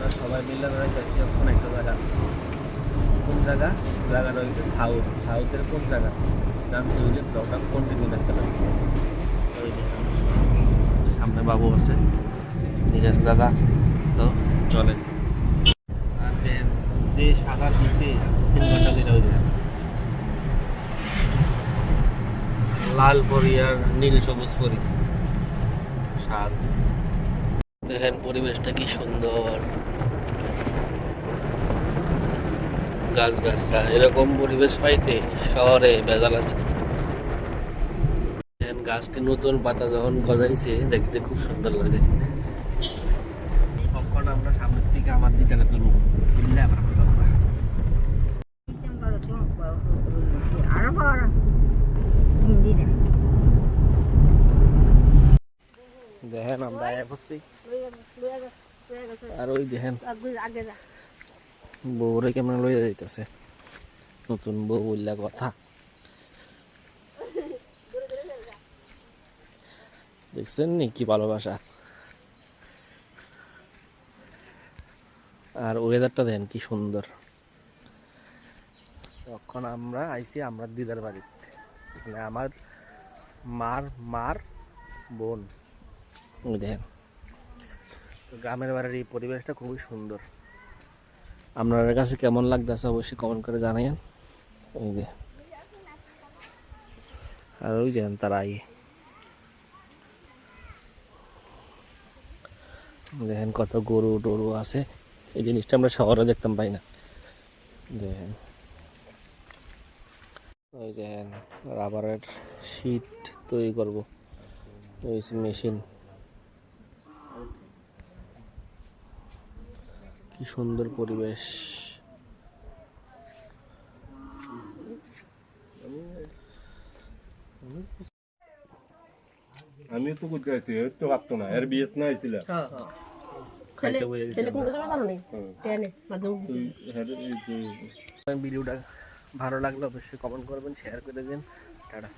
আমরা সবাই মিলে রয়েছি এখন একটা জায়গা। কোন জায়গা? জায়গাটা হচ্ছে সাউথের কোন জায়গা জানতে হইলে ব্লগটা কন্টিনিউ দেখতে পারি। ওই যে সামনে বাবু আছে, ঠিক আছে দাদা, তো চলেন। আর দেন যে শাখা দিছে 3 ঘন্টা ধরে ওই লাল পরি আর নীল সবুজ পরি সাজ। দেখেন পরিবেশটা কি সুন্দর, গাছ গাছরা। এরকম পরিবেশ পাইতে শহরে ভেজাল আছে। দেখেন গাছটি নতুন পাতা যখন গজাইছে দেখতে খুব সুন্দর লাগে। কখন আমরা সামনের দিকে আমার দিদারে তুলব তুললে আবার দেখেন আমরা আয়া করছি। আর ওই দেখেন বউরে কেমন লইয়া যাইতেছে, নতুন বউ বললা কথা। দেখছেন নি কি ভালোবাসা। আর ওয়েদারটা দেখেন কি সুন্দর। তখন আমরা আইছি আমরা দিদার বাড়িতে, মানে আমার মার বোন। ওই দেখেন গ্রামের বাড়ির এই পরিবেশটা খুবই সুন্দর। আপনার কাছে কেমন লাগতেছে অবশ্যই কমেন্ট করে জানাইন। ওই যে আর ওই দেখেন তারা দেখেন কত গরু টরু আছে। এই জিনিসটা আমরা শহরে দেখতাম পাই না। দেখেন ওই দেখেন রাবারের শীট তৈরি করবো, ওই মেশিন। কি সুন্দর পরিবেশ। আমি তো করতে আছি, এর তো ভাবতো না, এর বিয়ে না হয়েছিল। ভিডিওটা ভালো লাগলে অবশ্যই কমেন্ট করবেন, শেয়ার করে দিন। টাটা।